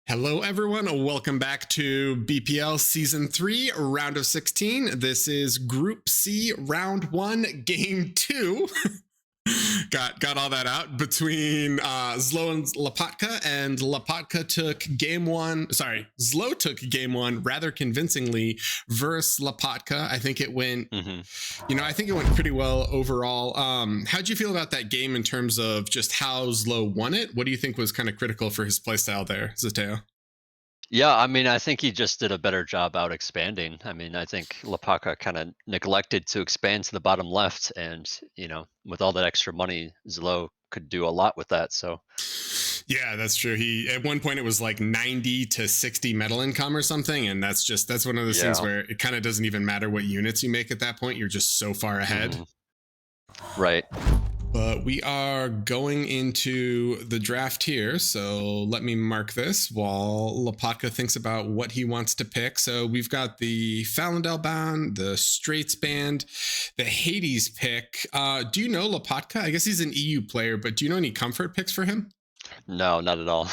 Hello, everyone. Welcome back to BPL Season 3, Round of 16. This is Group C, Round 1, Game 2. got all that out between ZLO and Lapatka, and Lapatka took Game 1. Sorry, ZLO took Game 1 rather convincingly versus Lapatka. I think it went, I think it went pretty well overall. How'd you feel about that game in terms of just how ZLO won it? What do you think was kind of critical for his playstyle there, Zateo? Yeah, I mean, I think he just did a better job out expanding. I mean, I think Lapaka kind of neglected to expand to the bottom left, and with all that extra money, ZLO could do a lot with that. So, yeah, that's true. He at one point it was like 90 to 60 metal income or something, and that's one of those things where it kind of doesn't even matter what units you make at that point. You're just so far ahead. Right. But we are going into the draft here, so let me mark this while Lapatka thinks about what he wants to pick. So we've got the Falendel band, the Straits band, the Hades pick. Do you know Lapatka? I guess he's an EU player, but do you know any comfort picks for him? No, not at all.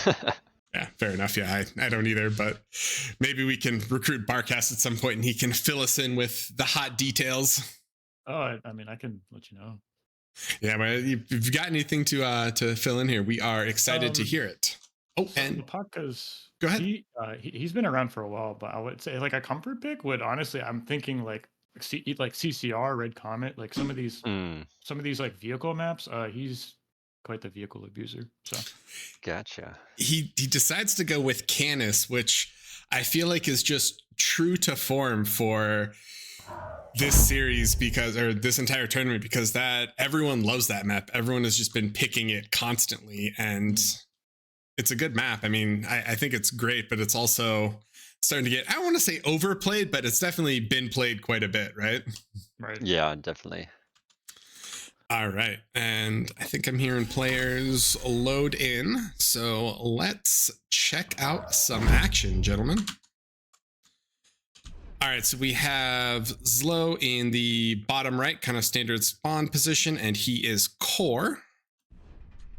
Yeah, fair enough. Yeah, I don't either, but maybe we can recruit Barcast at some point and he can fill us in with the hot details. Oh, I mean, I can let you know. Yeah, but if you've got anything to fill in here, we are excited to hear it. Oh, So and Lapaka's, go ahead. He's been around for a while, but I would say like a comfort pick would honestly, I'm thinking like CCR, Red Comet, like some of these like vehicle maps. He's quite the vehicle abuser. So Gotcha. He decides to go with Canis, which I feel like is just true to form for this series or this entire tournament, because that everyone loves that map. Everyone has just been picking it constantly, and it's a good map. I mean, I think it's great, but it's also starting to get, I don't want to say overplayed, but it's definitely been played quite a bit, right? Right. Yeah, definitely. All right, and I think I'm hearing players load in, so let's check out some action, gentlemen. All right, so we have ZLO in the bottom right, kind of standard spawn position, and he is core.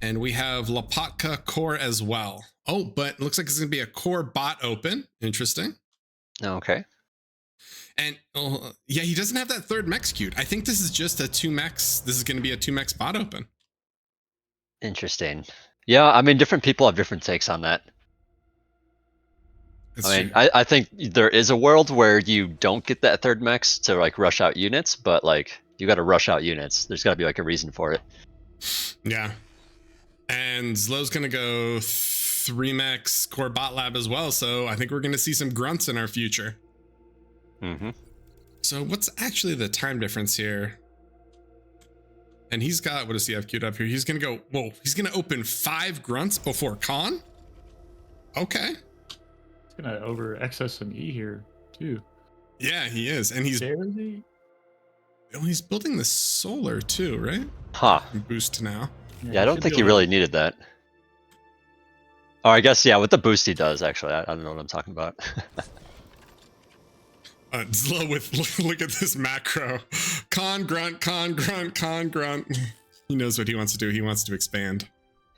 And we have Lapatka core as well. Oh, but it looks like it's going to be a core bot open. Interesting. Okay. And yeah, he doesn't have that third mech queued. I think this is just a 2-mex. This is going to be a 2-mex bot open. Interesting. Yeah, I mean, different people have different takes on that. I think there is a world where you don't get that third mechs to like rush out units, but like you got to rush out units. There's got to be like a reason for it. Yeah. And ZLO's going to go 3-mex core bot lab as well. So I think we're going to see some grunts in our future. So what's actually the time difference here? And he's got, what does he have queued up here? He's going to go, whoa, he's going to open 5 grunts before con? Okay. He's going to over excess some E here too. Yeah, he is. And he's building the solar too, right? Huh. Boost now. Yeah, I don't think he really needed that. Oh, I guess, yeah, with the boost he does, actually. I don't know what I'm talking about. ZLO with, look at this macro. Con grunt, con grunt, con grunt. He knows what he wants to do. He wants to expand.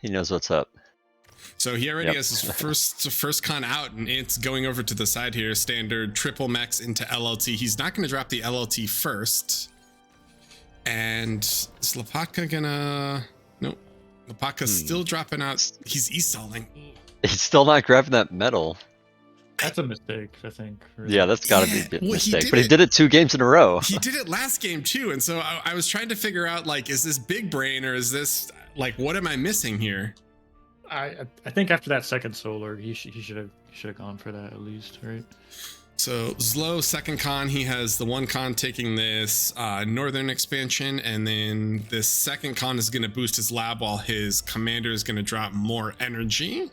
He knows what's up. So he already has his first con out, and it's going over to the side here. Standard triple mechs into LLT. He's not going to drop the LLT first. And is Lapatka gonna... Nope. Lapatka's still dropping out. He's e-stalling. He's still not grabbing that metal. That's a mistake, I think. Really. Yeah, that's got to be a mistake. But he did it 2 games in a row. He did it last game too, and so I was trying to figure out, like, is this big brain or is this, like, what am I missing here? I think after that second solar, he should have gone for that at least, right? So ZLO second con, he has the one con taking this northern expansion, and then this second con is going to boost his lab while his commander is going to drop more energy.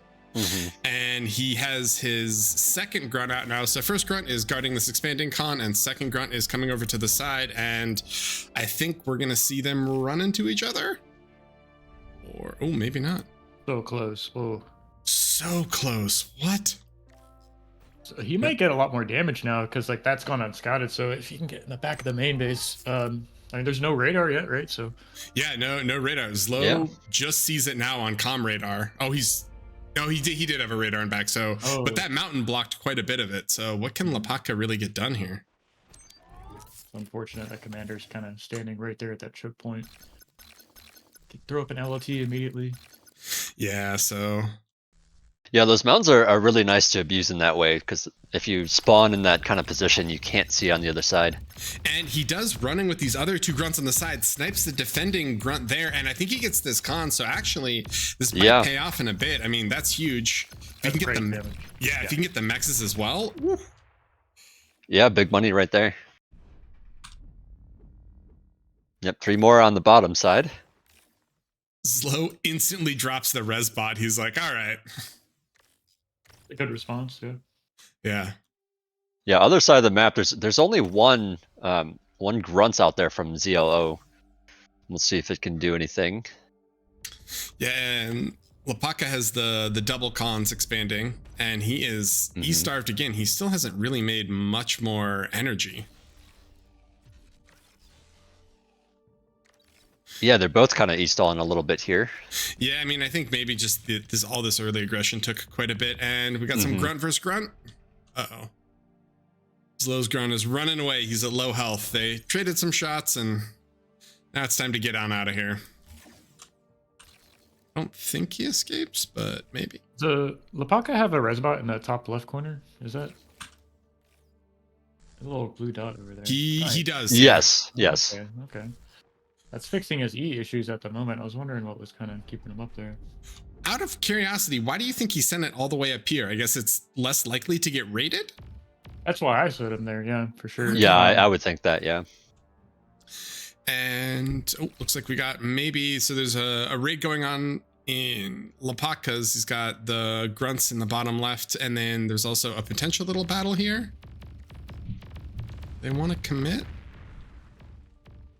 And he has his second grunt out now. So first grunt is guarding this expanding con, and second grunt is coming over to the side, and I think we're going to see them run into each other. Or, oh, maybe not. So close. Oh, so close. What? So he might get a lot more damage now because like that's gone unscouted. So if he can get in the back of the main base, I mean, there's no radar yet, right? So yeah, no radar. ZLO just sees it now on comm radar. Oh, he's Oh, he did have a radar in back. So, Oh. but that mountain blocked quite a bit of it. So, what can Lapatka really get done here? It's unfortunate that Commander's kind of standing right there at that choke point. Throw up an LLT immediately. Yeah. So. Yeah, those mountains are really nice to abuse in that way, because if you spawn in that kind of position, you can't see on the other side. And he does running with these other two grunts on the side, snipes the defending grunt there, and I think he gets this con. So actually, this might pay off in a bit. I mean, that's huge. If you can get them, if you can get the mexes as well. Woo. Yeah, big money right there. Yep, 3 more on the bottom side. ZLO instantly drops the res bot. He's like, all right. A good response, yeah. Yeah. Yeah, other side of the map, there's only one grunts out there from ZLO. We'll see if it can do anything. Yeah, and Lapatka has the double cons expanding, and he is E-starved again. He still hasn't really made much more energy. Yeah, they're both kind of E-stalling a little bit here. Yeah, I mean, I think maybe just all this early aggression took quite a bit, and we got some grunt versus grunt. Uh-oh. ZLO's grunt is running away. He's at low health. They traded some shots, and now it's time to get on out of here. I don't think he escapes, but maybe. Does Lapatka have a resbot in the top left corner? Is that a little blue dot over there? He does. Yes, yes. Okay. That's fixing his E issues at the moment. I was wondering what was kind of keeping him up there. Out of curiosity, why do you think he sent it all the way up here? I guess it's less likely to get raided? That's why I set him there, yeah, for sure. Yeah, I would think that, yeah. And looks like we got maybe, so there's a raid going on in Lapatka's. He's got the grunts in the bottom left, and then there's also a potential little battle here. They want to commit?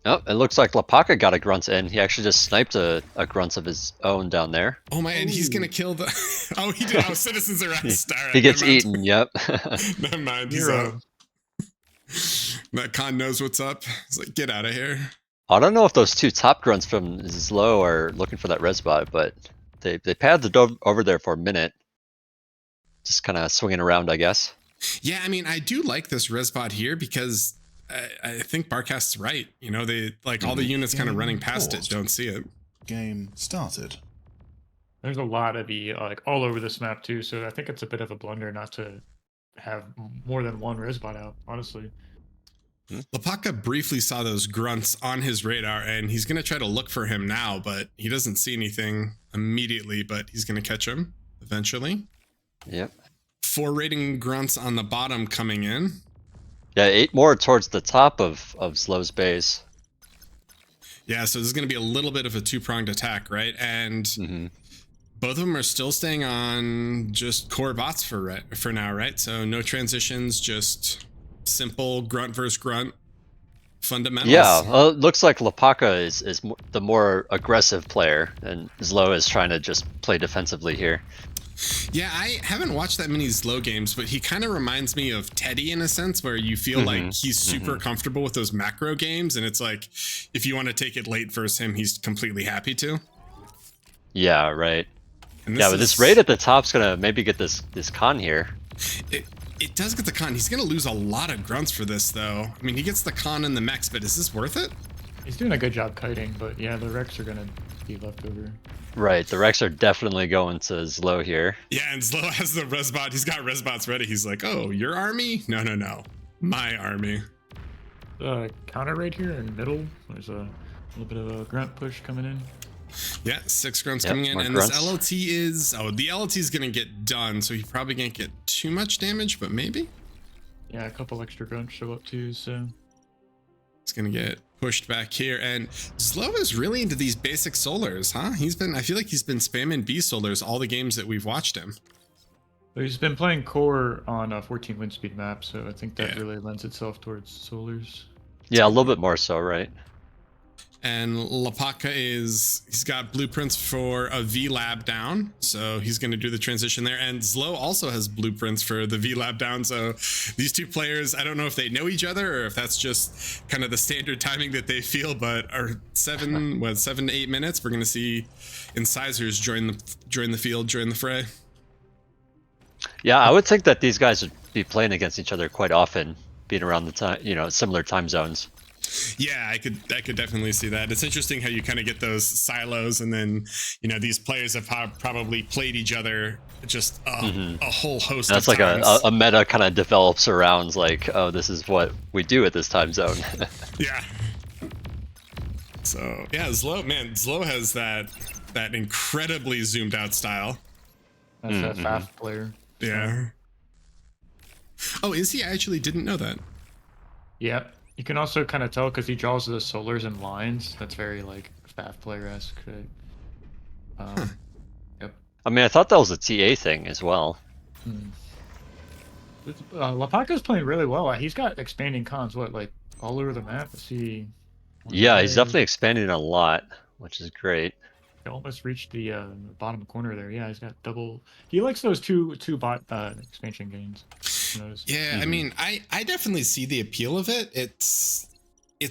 Oh, it looks like Lapatka got a grunt in. He actually just sniped a grunt of his own down there. Oh my, and he's gonna kill the... Oh, he did. Oh, citizens arrest. All right, he gets eaten, yep. Never mind. He's out. That con knows what's up. He's like, get out of here. I don't know if those 2 top grunts from ZLO are looking for that res bot, but they padded over there for a minute. Just kind of swinging around, I guess. Yeah, I mean, I do like this res bot here because I think Barcast's right. You know, they like all the units kind of running past it, don't see it. Game started. There's a lot of E like all over this map too, so I think it's a bit of a blunder not to have more than one resbot out, honestly. Lapatka briefly saw those grunts on his radar, and he's going to try to look for him now, but he doesn't see anything immediately, but he's going to catch him eventually. Yep. 4 raiding grunts on the bottom coming in. Yeah, 8 more towards the top of ZLO's base. Yeah, so this is going to be a little bit of a 2-pronged attack, right? And both of them are still staying on just core bots for now, right? So no transitions, just simple grunt versus grunt fundamentals. Yeah, well, it looks like Lapatka is the more aggressive player, and ZLO is trying to just play defensively here. Yeah, I haven't watched that many ZLO games, but he kind of reminds me of Teddy in a sense, where you feel like he's super comfortable with those macro games, and it's like if you want to take it late versus him, he's completely happy to. Yeah, right. And Yeah, but this raid at the top's gonna maybe get this con here. It does get the con. He's gonna lose a lot of grunts for this, though. I mean, he gets the con and the mechs, but is this worth it? He's doing a good job kiting, but yeah, the Rex are gonna be left over. Right, the Rex are definitely going to ZLO here. Yeah, and ZLO has the resbot. He's got resbots ready. He's like, oh, your army? No, no, no. My army. Counter raid here in middle. There's a little bit of a grunt push coming in. Yeah, 6 grunts coming in, and grunts. this LLT is... Oh, the LLT is going to get done, so he probably can't get too much damage, but maybe? Yeah, a couple extra grunts show up too, so... It's going to get pushed back here, and ZLO is really into these basic solars, huh? I feel like he's been spamming B solars all the games that we've watched him. He's been playing core on a 14 wind speed map, so I think that really lends itself towards solars. Yeah, a little bit more so, right? And Lapatka he's got blueprints for a V-Lab down, so he's going to do the transition there. And ZLO also has blueprints for the V-Lab down, so these two players, I don't know if they know each other or if that's just kind of the standard timing that they feel, but our 7 to 8 minutes, we're going to see incisors join the field, join the fray. Yeah, I would think that these guys would be playing against each other quite often, being around the time, similar time zones. Yeah, I could definitely see that. It's interesting how you kind of get those silos, and then these players have probably played each other just a whole host That's of like times. a meta kind of develops around like, oh, this is what we do at this time zone. Yeah. So yeah, ZLO has that incredibly zoomed out style. That's that fast player. Yeah. Oh, is he? I actually didn't know that. Yeah. You can also kind of tell because he draws the solars and lines. That's very like FAF player-esque. Right? Yep. I mean, I thought that was a TA thing as well. Lapatka's playing really well. He's got expanding cons. What, like all over the map? Let's see. Yeah, he's definitely expanding a lot, which is great. He almost reached the bottom corner there. Yeah, he's got double. He likes those two bot expansion gains. Yeah, I mean, I definitely see the appeal of it. It's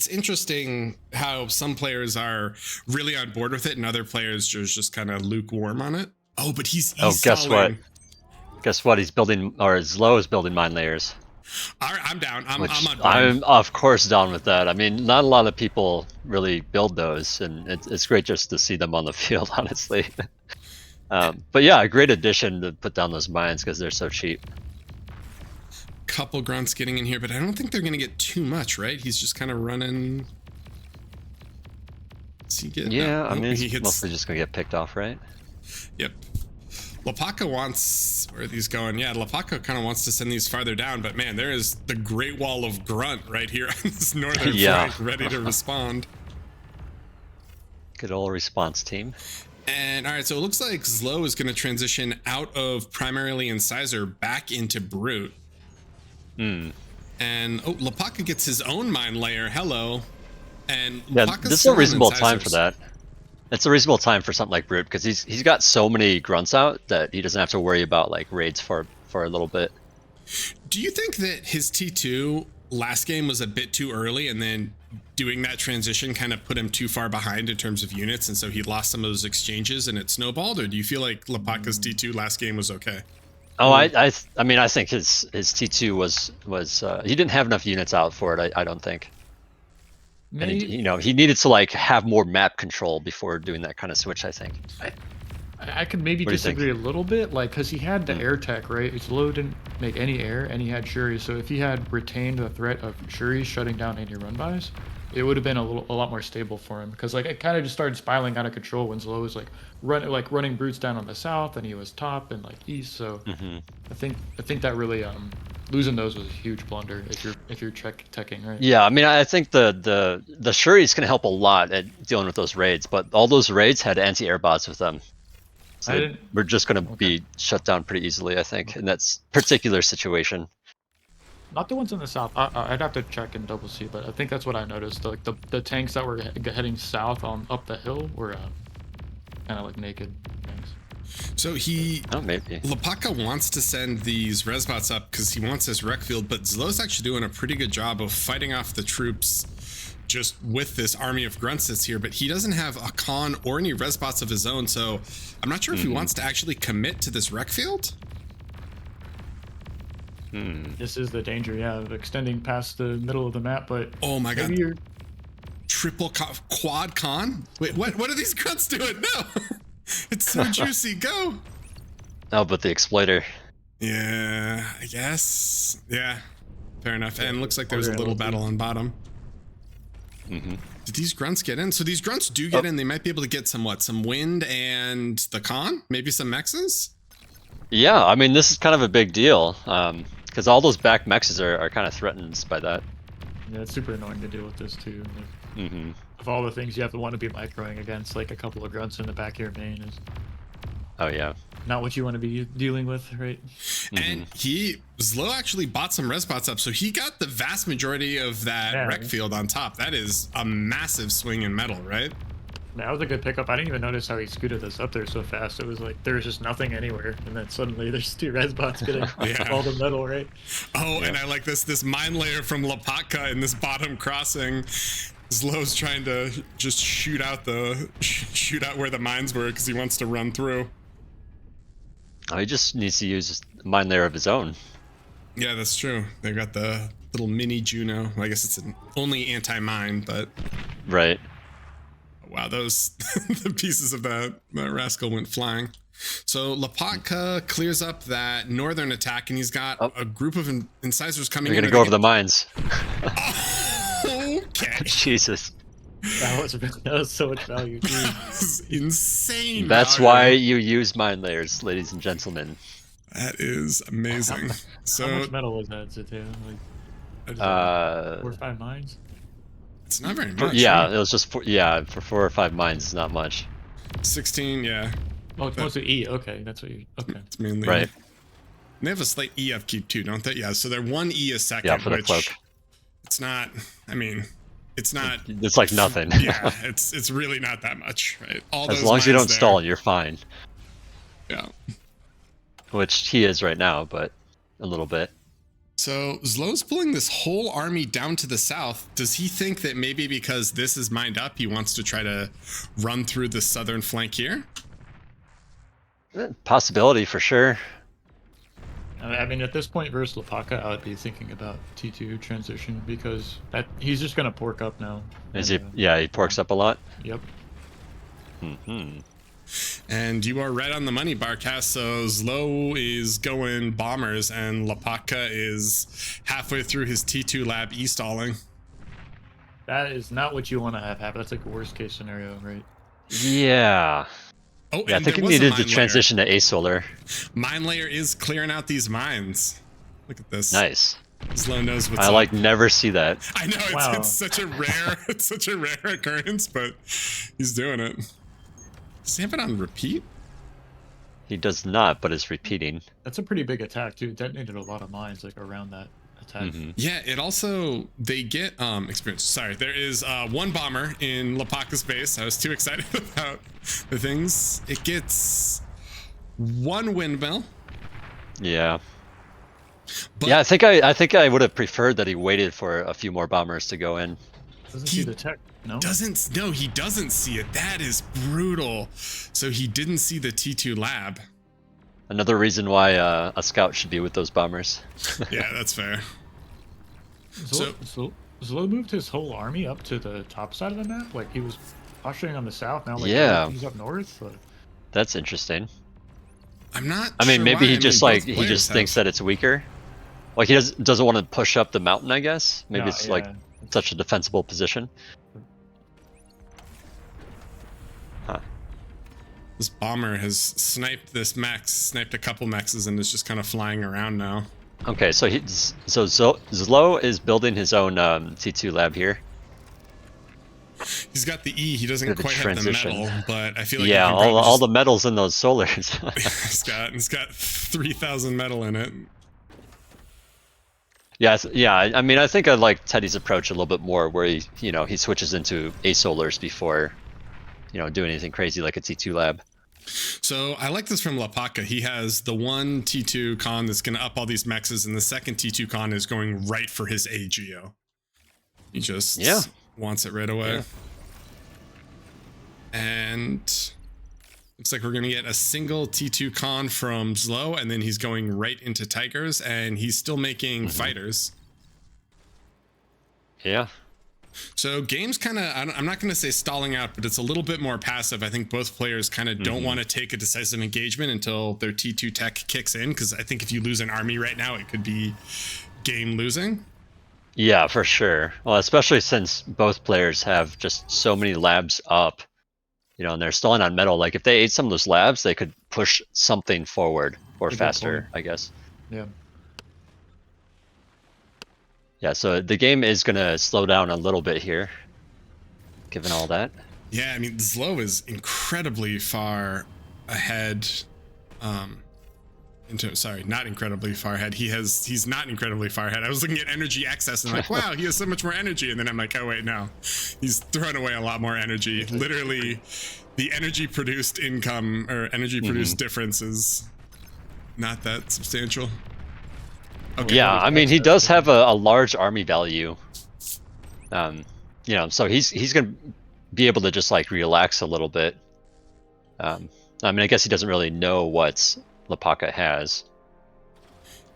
interesting how some players are really on board with it and other players are just kind of lukewarm on it. Oh, but he's guess what? soloing. Guess what? He's building, or ZLO is building mine layers. All right, I'm down. I'm on board. I'm of course down with that. I mean, not a lot of people really build those, and it's great just to see them on the field, honestly. But yeah, a great addition to put down those mines because they're so cheap. Couple grunts getting in here, but I don't think they're going to get too much, right? He's just kind of running. Does he get? Yeah, I mean, he he's hits. mostly just going to get picked off, right? Yep. Lapatka wants, where are these going? Yeah, Lapatka kind of wants to send these farther down, but man, there is the Great Wall of Grunt right here on this northern flank, ready to respond. Good old response team. And all right, so it looks like ZLO is going to transition out of primarily Incisor back into Brute. And oh, Lapatka gets his own mine layer. Hello. And yeah, Lapatka's this is a reasonable Incisors. time for that. It's a reasonable time for something like Brute because he's got so many grunts out that he doesn't have to worry about like raids for a little bit. Do you think that his T2 last game was a bit too early, and then doing that transition kind of put him too far behind in terms of units, and so he lost some of those exchanges and it snowballed? Or do you feel like Lapatka's T2 last game was okay? Oh, I mean, I think his T2 was he didn't have enough units out for it. I don't think. And he needed to like have more map control before doing that kind of switch, I think. I could maybe disagree a little bit, like, because he had the air tech, right? ZLO didn't make any air, and he had Shuri, so if he had retained the threat of Shuri shutting down any run-bys, it would have been a lot more stable for him. Because like it kind of just started spiraling out of control when ZLO was like running brutes down on the south, and he was top and like east. So I think that really losing those was a huge blunder if you're teching, right? Yeah, I mean, I think the Shuri's can help a lot at dealing with those raids, but all those raids had anti-air bots with them. So we're just going to be shut down pretty easily, I think, in that particular situation. Not the ones in the south. I'd have to check and double see, but I think that's what I noticed. Like the tanks that were heading south up the hill were kind of like naked tanks. So maybe Lapatka wants to send these resbots up because he wants this rec field, but ZLO's actually doing a pretty good job of fighting off the troops just with this army of grunts that's here, but he doesn't have a con or any resbots of his own, so I'm not sure if he wants to actually commit to this rec field. This is the danger, yeah, of extending past the middle of the map, but oh my god, quad con? Wait, what are these grunts doing? No. It's so juicy. Go. Oh, but the exploiter. Yeah, I guess. Yeah, fair enough. And looks like there's a little battle on bottom. Did these grunts get in? So these grunts do get in. They might be able to get some wind and the con, maybe some mexes. Yeah, I mean, this is kind of a big deal because all those back mexes are kind of threatened by that. Yeah, it's super annoying to deal with this too. Of all the things you have to want to be microing against, like a couple of grunts in the back of your main is. Oh yeah. Not what you want to be dealing with, right? And ZLO actually bought some res bots up, so he got the vast majority of that rec field on top. That is a massive swing in metal, right? That was a good pickup. I didn't even notice how he scooted this up there so fast. It was like there was just nothing anywhere, and then suddenly there's two res bots getting all the metal, right? Oh, and I like this mine layer from Lapatka in this bottom crossing. ZLO's trying to just shoot out where the mines were because he wants to run through. Oh, he just needs to use mine layer of his own. Yeah, that's true. They've got the little mini Juno. Well, I guess it's only anti-mine, but Right. wow, those the pieces of that rascal went flying. So Lapatka clears up that northern attack, and he's got a group of incisors coming We're in. gonna go over the mines. Okay. Jesus. That was so much value. Dude. That was insane. That's value. why you use mine layers, ladies and gentlemen. That is amazing. So How much metal was that, Ziteo? Like, what is it, 4 or 5 mines? it's not very much. Yeah, right? it was just for 4 or 5 mines is not much. 16, yeah. Oh, it's mostly E. Okay, that's what you. Okay. It's mainly Right. They have a slight E upkeep too, don't they? Yeah, so they're 1 E a second, Yeah, for the which cloak. it's not. I mean, it's not. It's like nothing. Yeah, it's really not that much, right? All As those long as you mines don't there, stall, you're fine. Yeah. Which he is right now, but a little bit. So ZLO's pulling this whole army down to the south. Does he think that maybe because this is mined up, he wants to try to run through the southern flank here? Possibility for sure. I mean, at this point versus Lapatka, I would be thinking about T2 transition because he's just gonna pork up now. Is and, he? Yeah, he porks up a lot. Yep. And you are right on the money, Barcast. So ZLO is going bombers, and Lapatka is halfway through his T2 lab e-stalling. That is not what you want to have happen. That's like a worst case scenario, right? Yeah. Oh, Yeah, I and think there it was a needed to mine layer. transition to asolar. Mine layer is clearing out these mines. Look at this. Nice. ZLO knows what's I up. like never see that. I know Wow. it's such a rare, it's such a rare occurrence, but he's doing it. Does he have it on repeat? He does not, but is repeating. That's a pretty big attack too. Detonated a lot of mines like around that attack. Yeah, it also they get experience. Sorry, there is 1 bomber in Lapaka's base. I was too excited about the things. It gets 1 windmill. Yeah. But Yeah, I think I would have preferred that he waited for a few more bombers to go in. Doesn't He see the tech. No. he doesn't see it. That is brutal. So he didn't see the T2 lab. Another reason why a scout should be with those bombers. Yeah, that's fair. Zlo moved his whole army up to the top side of the map. Like he was posturing on the south. Now, like Yeah. he's up north. But... That's interesting. I'm not. I mean, sure maybe why. he just both like he players just thinks have- that it's weaker. Like he doesn't want to push up the mountain, I guess. Maybe No, it's like yeah. such a defensible position. This bomber has sniped this mech, sniped a couple mexes, and is just kind of flying around now. Okay, so ZLO is building his own T2 lab here. He's got the E. He doesn't Bit of a quite have the transition. metal, but I feel like Yeah, he can all the probably metals in those solars. he's got 3,000 metal in it. Yeah, I mean, I think I like Teddy's approach a little bit more, where he switches into asolars before, doing anything crazy like a T2 lab. So I like this from Lapatka. He has the 1 T2 con that's going to up all these mexes, and the second T2 con is going right for his AGO. He just wants it right away. Yeah. And looks like we're going to get a single T2 con from ZLO, and then he's going right into Tigers, and he's still making fighters. Yeah. So game's kind of, I'm not going to say stalling out, but it's a little bit more passive. I think both players kind of don't want to take a decisive engagement until their T2 tech kicks in, because I think if you lose an army right now, it could be game losing. Yeah, for sure. Well, especially since both players have just so many labs up, and they're stalling on metal. Like if they ate some of those labs, they could push something forward or Good faster, point. I guess. Yeah. Yeah, so the game is going to slow down a little bit here, given all that. Yeah, I mean, ZLO is incredibly far ahead. Sorry, not incredibly far ahead. He's not incredibly far ahead. I was looking at energy excess and like, wow, he has so much more energy. And then I'm like, oh wait, no, he's throwing away a lot more energy. Literally, the energy produced income or energy produced difference is not that substantial. Okay. Yeah, I mean, he does have a large army value. So he's gonna be able to just like relax a little bit. I mean, I guess he doesn't really know what Lapatka has.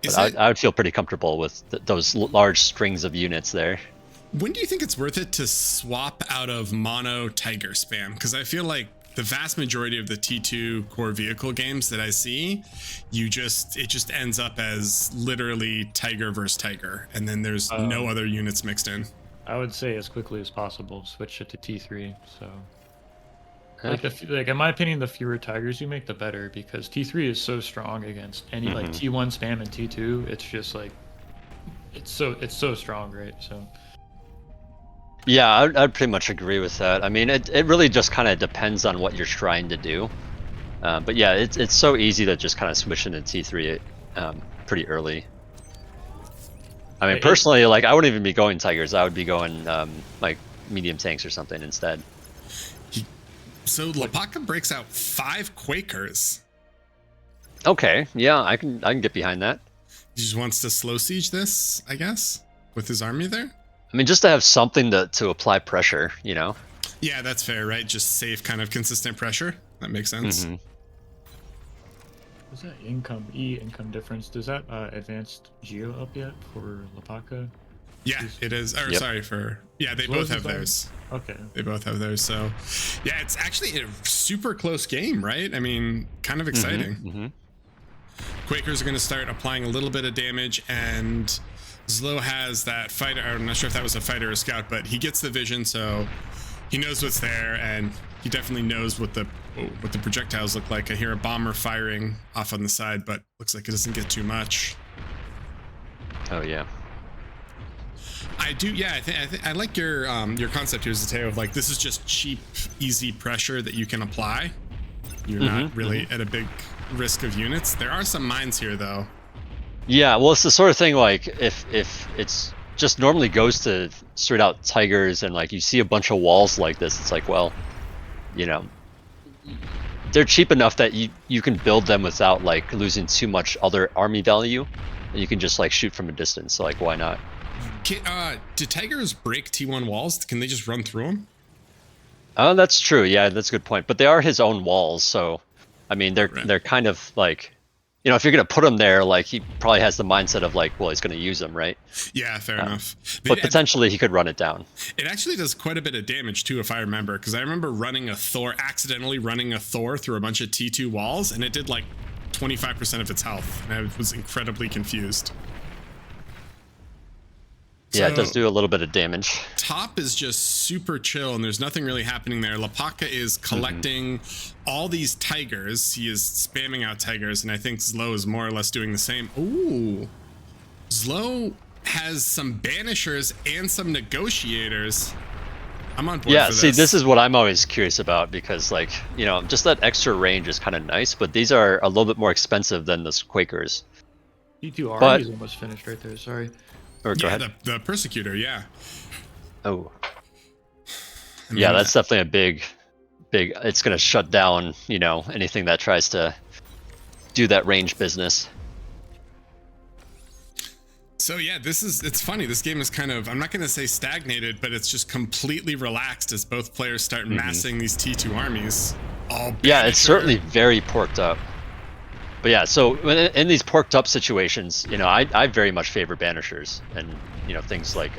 But I would feel pretty comfortable with those large strings of units there. When do you think it's worth it to swap out of mono tiger spam? Because I feel like the vast majority of the T2 core vehicle games that I see, it just ends up as literally tiger versus tiger, and then there's no other units mixed in. I would say as quickly as possible, switch it to T3. So, like in my opinion, the fewer tigers you make, the better, because T3 is so strong against any like T1 spam and T2. It's just like it's so strong, right? So. Yeah, I'd pretty much agree with that. I mean, it really just kind of depends on what you're trying to do. But yeah, it's so easy to just kind of switch into T3 pretty early. I mean, personally, like I wouldn't even be going tigers. I would be going like medium tanks or something instead. So Lapatka breaks out 5 Quakers. Okay, yeah, I can get behind that. He just wants to slow siege this, I guess, with his army there. I mean, just to have something to apply pressure, you know? Yeah, that's fair, right? Just save kind of consistent pressure. That makes sense. What's that income difference? Does that advanced geo up yet for Lapatka? Yeah, it is. Or sorry for. Yeah, they both have theirs. Okay. They both have theirs. So, yeah, it's actually a super close game, right? I mean, kind of exciting. Quakers are going to start applying a little bit of damage, and ZLO has that fighter. I'm not sure if that was a fighter or a scout, but he gets the vision, so he knows what's there, and he definitely knows what the projectiles look like. I hear a bomber firing off on the side, but looks like it doesn't get too much. Oh yeah. I do. Yeah, I like your concept here, Zateo, of like this is just cheap, easy pressure that you can apply. You're not really at a big risk of units. There are some mines here, though. Yeah, well, it's the sort of thing like if it's just normally goes to straight out tigers and like you see a bunch of walls like this, it's like, well, you know, they're cheap enough that you can build them without like losing too much other army value, and you can just like shoot from a distance. So like, why not? Do tigers break T1 walls? Can they just run through them? Oh, that's true. Yeah, that's a good point. But they are his own walls, so I mean, they're kind of like, you know, if you're gonna put him there, like he probably has the mindset of like, well, he's gonna use them, right? Yeah, fair enough. But potentially he could run it down. It actually does quite a bit of damage too, if I remember, because I remember accidentally running a Thor through a bunch of T2 walls, and it did like 25% of its health, and I was incredibly confused. Yeah, it does do a little bit of damage. Top is just super chill, and there's nothing really happening there. Lapatka is collecting all these tigers. He is spamming out tigers, and I think ZLO is more or less doing the same. Ooh. ZLO has some banishers and some negotiators. I'm on board for this. See, this is what I'm always curious about, because like, you know, just that extra range is kind of nice, but these are a little bit more expensive than the Quakers. T2 army is almost finished right there, sorry. Or go ahead. The Persecutor, yeah. Oh. Yeah, that's definitely a big, it's going to shut down, you know, anything that tries to do that range business. So yeah, it's funny. This game is kind of, I'm not going to say stagnated, but it's just completely relaxed as both players start massing these T2 armies. Yeah, it's certainly very porked up. But yeah, so in these porked up situations, you know, I very much favor banishers and, you know, things like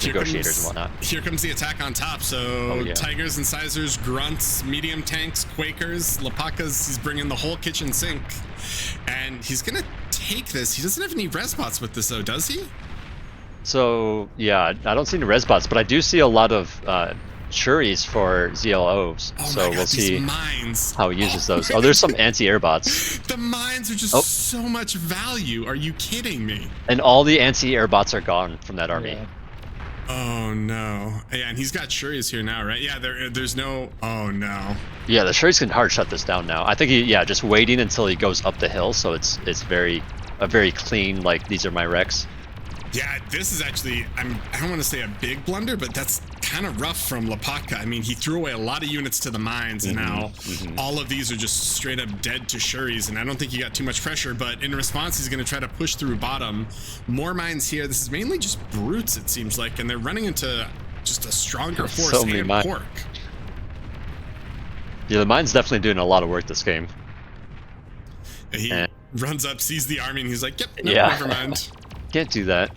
negotiators and whatnot. Here comes the attack on top. So tigers, incisors, grunts, medium tanks, Quakers, Lapatkas. He's bringing the whole kitchen sink, and he's gonna take this. He doesn't have any res bots with this, though, does he? So yeah, I don't see any res bots, but I do see a lot of Shuris for ZLOs, so we'll see how he uses those. Oh, there's some anti-air bots. The mines are just so much value. Are you kidding me? And all the anti-air bots are gone from that army. Yeah. Oh no. Yeah, and he's got Shuris here now, right? Yeah, there's no. Oh no. Yeah, the Shuris can hard shut this down now. I think just waiting until he goes up the hill, so it's very clean. Like, these are my wrecks. Yeah, this is actually, I don't want to say a big blunder, but that's kind of rough from Lapatka. I mean, he threw away a lot of units to the mines, and now all of these are just straight up dead to Shuris, and I don't think he got too much pressure, but in response, he's going to try to push through bottom. More mines here. This is mainly just brutes, it seems like, and they're running into just a stronger force and pork. Yeah, the mine's definitely doing a lot of work this game. runs up, sees the army, and he's like, yep, no, Yeah. never mind. Can't do that.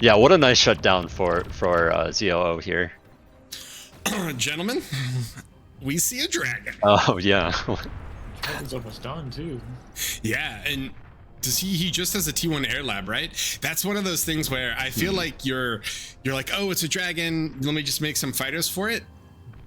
Yeah, what a nice shutdown for ZLO here. Gentlemen, we see a dragon. Oh, yeah. Dragon's almost done, too. Yeah, and does he just has a T1 air lab, right? That's one of those things where I feel like you're like, oh, it's a dragon, let me just make some fighters for it.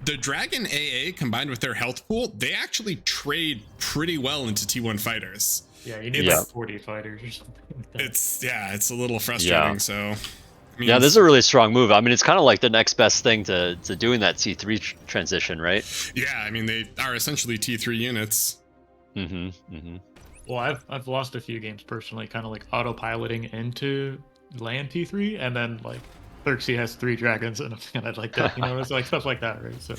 The dragon AA combined with their health pool, they actually trade pretty well into T1 fighters. Yeah, you need Yeah. like 40 fighters or something like that. It's a little frustrating. Yeah. So I mean, Yeah, this is a really strong move. I mean, it's kind of like the next best thing to doing that T3 transition, right? yeah, I mean, they are essentially T3 units. Well, I've lost a few games personally, kind of like autopiloting into land T3, and then like Xerxes has 3 dragons, and I'd like that, you know, it's like stuff like that, right? So,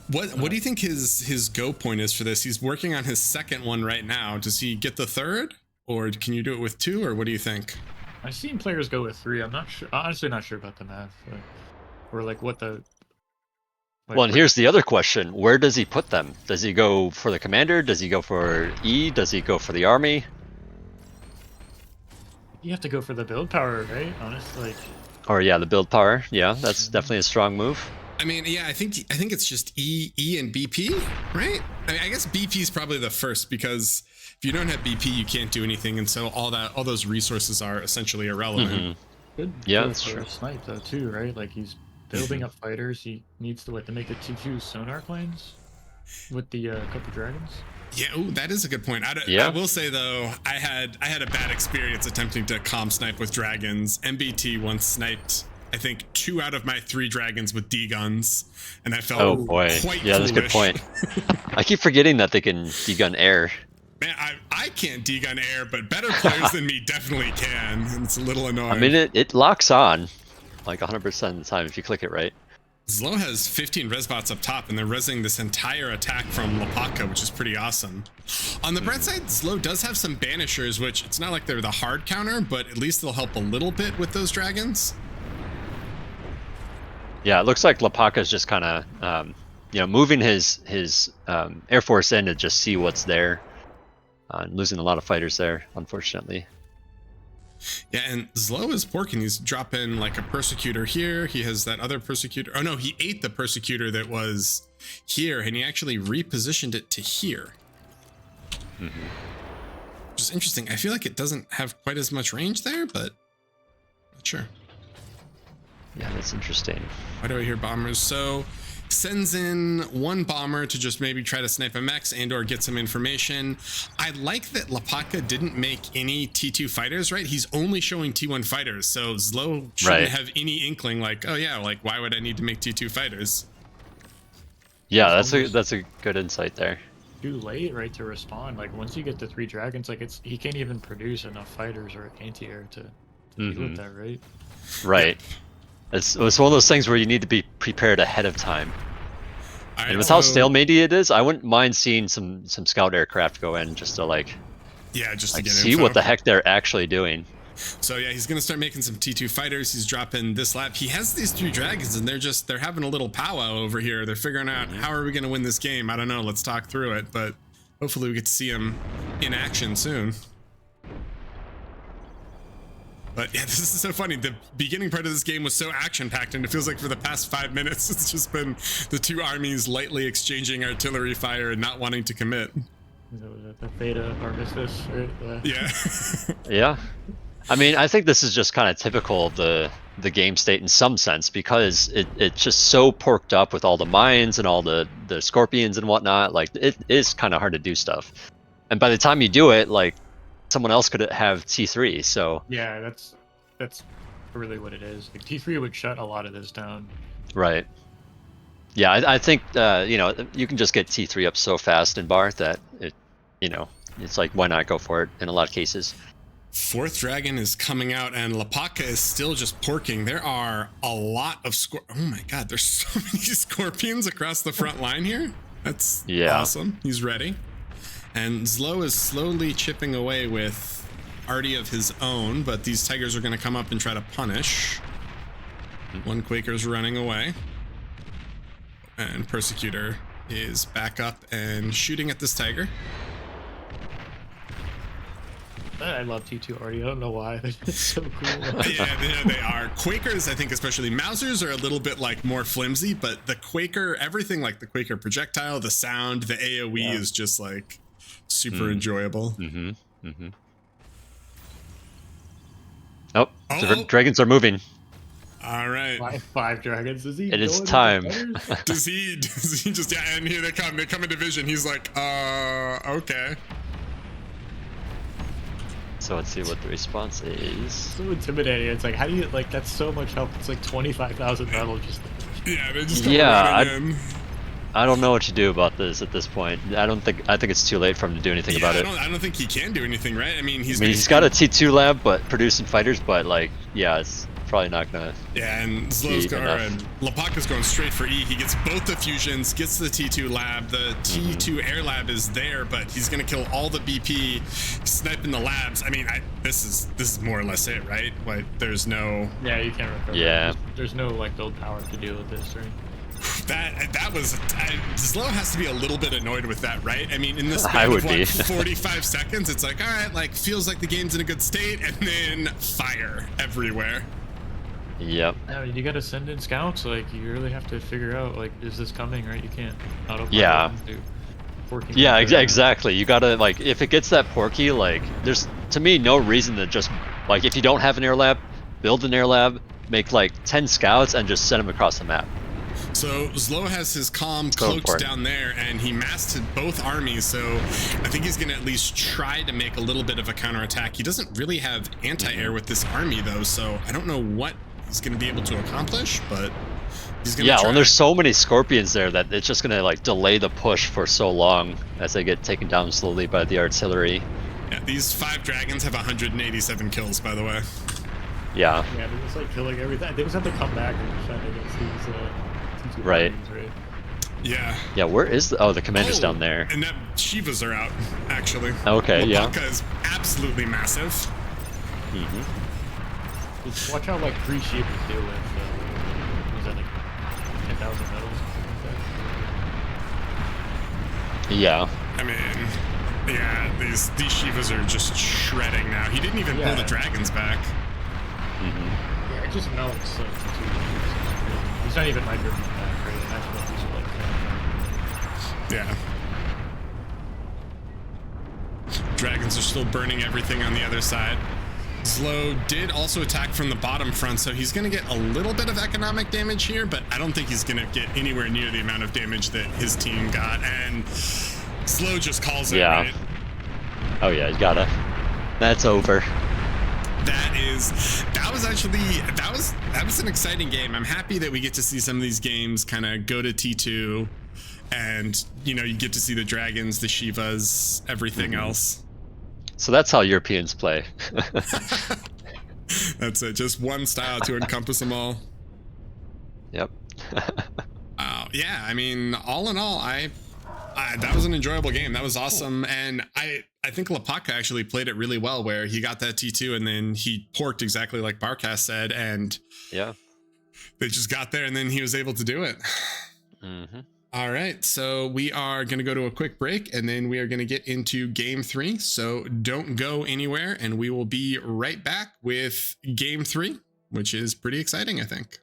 What do you think his go point is for this? He's working on his second one right now. Does he get the third, or can you do it with 2, or what do you think? I've seen players go with 3. I'm not sure, honestly, not sure about the math, or like what the. Like, Well, and here's the other question. Where does he put them? Does he go for the commander? Does he go for E? Does he go for the army? you have to go for the build power, right? Honestly, like. Or yeah, the build power. Yeah, that's definitely a strong move. I mean, yeah, I think it's just E and BP, right? I mean, I guess BP is probably the first, because if you don't have BP, you can't do anything, and so all those resources are essentially irrelevant. Good Yeah, go that's for true. a snipe though too, right? Like he's building up fighters. He needs to make the T2 sonar planes with the couple dragons. Yeah, ooh, that is a good point. Yeah. I will say though, I had a bad experience attempting to comm snipe with dragons. MBT once sniped, I think, 2 out of my 3 dragons with D guns, and I felt Oh boy. quite Yeah, that's a good foolish. point. I keep forgetting that they can degun air. Man, I can't D-gun air, but better players than me definitely can. And it's a little annoying. I mean, it locks on like 100% of the time if you click it right. ZLO has 15 resbots up top, and they're resing this entire attack from Lapatka, which is pretty awesome. On the bright side, ZLO does have some banishers, which it's not like they're the hard counter, but at least they'll help a little bit with those dragons. Yeah, it looks like Lapaka's just kind of, moving his Air Force in to just see what's there. Losing a lot of fighters there, unfortunately. Yeah, and ZLO is porking. He's dropping like a Persecutor here. He has that other Persecutor. Oh no, he ate the Persecutor that was here, and he actually repositioned it to here. Which is interesting. I feel like it doesn't have quite as much range there, but not sure. Yeah, that's interesting. Why do I hear bombers? So sends in 1 bomber to just maybe try to snipe a mechs and or get some information. I like that Lapatka didn't make any T2 fighters, right? He's only showing T1 fighters, so ZLO shouldn't have any inkling like, oh yeah, like why would I need to make T2 fighters? Yeah, that's a good insight there. Too late, right, to respond. Like once you get the 3 dragons, like he can't even produce enough fighters or anti-air to deal with that, right? Right. It's one of those things where you need to be prepared ahead of time. And with how stalemated it is, I wouldn't mind seeing some scout aircraft go in just to just to get see info. what the heck they're actually doing. So yeah, he's gonna start making some T2 fighters. He's dropping this lap. He has these 3 dragons, and they're having a little powwow over here. They're figuring out how are we gonna win this game. I don't know. Let's talk through it, but hopefully we get to see him in action soon. But yeah, this is so funny. The beginning part of this game was so action-packed, and it feels like for the past 5 minutes, it's just been the 2 armies lightly exchanging artillery fire and not wanting to commit. The Theta Armistice, right? Yeah. Yeah. I mean, I think this is just kind of typical of the game state in some sense, because it's just so porked up with all the mines and all the scorpions and whatnot. Like, it is kind of hard to do stuff. And by the time you do it, like, someone else could have T3, so... Yeah, that's really what it is. Like, T3 would shut a lot of this down. Right. Yeah, I think, you can just get T3 up so fast in bar that it's like, why not go for it in a lot of cases. 4th dragon is coming out, and Lapatka is still just porking. There are a lot of oh my god, there's so many scorpions across the front line here. That's awesome. He's ready. And ZLO is slowly chipping away with arty of his own, but these tigers are going to come up and try to punish. 1 Quaker's running away. And Persecutor is back up and shooting at this tiger. I love T2 already. I don't know why. They're just so cool. Yeah, they are. Quakers, I think, especially Mausers, are a little bit like more flimsy, but the Quaker, everything like the Quaker projectile, the sound, the AoE is just like super enjoyable. Oh, the dragons are moving. All right. Five dragons. Is he? It is time. Does he just, yeah, and here they come in division. He's like, okay. So let's see what the response is. So intimidating. It's like, how do you, like, that's so much help. It's like 25,000 metal just. Yeah, they just come running in. I don't know what to do about this at this point. I think it's too late for him to do anything about it. I don't think he can do anything, right? I mean, he's got a T2 lab, but producing fighters, but like, yeah, it's probably not gonna. Yeah, and ZLO's and Lapatka's going straight for E. He gets both the fusions, gets the T2 lab. The T2 air lab is there, but he's gonna kill all the BP, sniping the labs. I mean, this is more or less it, right? Like, there's no. Yeah, you can't recover. Yeah. There's no like build power to deal with this, right? That was ZLO has to be a little bit annoyed with that, right? I mean, in this span of what, 45 seconds, it's like, all right, like feels like the game's in a good state, and then fire everywhere. Yep. Yeah, you gotta send in scouts. Like, you really have to figure out, like, is this coming, right? You can't. Yeah. Yeah, exactly. You gotta, like, if it gets that porky, like, there's to me no reason to just, like, if you don't have an air lab, build an air lab, make like 10 scouts, and just send them across the map. So ZLO has his comm cloaked down there, and he masked both armies, so I think he's going to at least try to make a little bit of a counterattack. He doesn't really have anti-air with this army, though, so I don't know what he's going to be able to accomplish, but he's going to try. Well, there's so many scorpions there that it's just going to like delay the push for so long as they get taken down slowly by the artillery. Yeah, these 5 dragons have 187 kills, by the way. Yeah. Yeah, they're just like killing everything. They just have to come back and defend against these right. Right. Yeah. Yeah, where is the commander's down there? And that Shivas are out, actually. Okay, Lapatka is absolutely massive. Just watch out, like, 3 Shivas deal with, was that like 10,000 medals? Yeah. I mean, yeah, these Shivas are just shredding now. He didn't even pull the dragons back. Yeah, it just melts. He's not even micro back, right? Imagine what these are like. Yeah. Dragons are still burning everything on the other side. ZLO did also attack from the bottom front, so he's going to get a little bit of economic damage here, but I don't think he's going to get anywhere near the amount of damage that his team got, and ZLO just calls it, right? Oh yeah, you gotta. That's over. That was an exciting game. I'm happy that we get to see some of these games kind of go to T2, and you know, you get to see the dragons, the Shivas, everything else. So that's how Europeans play. That's it, just one style to encompass them all. Yep. Yeah, I mean, all in all, that was an enjoyable game. That was awesome, and I think Lapatka actually played it really well, where he got that T2 and then he porked exactly like Barkas said, and yeah, they just got there and then he was able to do it. All right, so we are going to go to a quick break, and then we are going to get into game 3. So don't go anywhere, and we will be right back with game 3, which is pretty exciting, I think.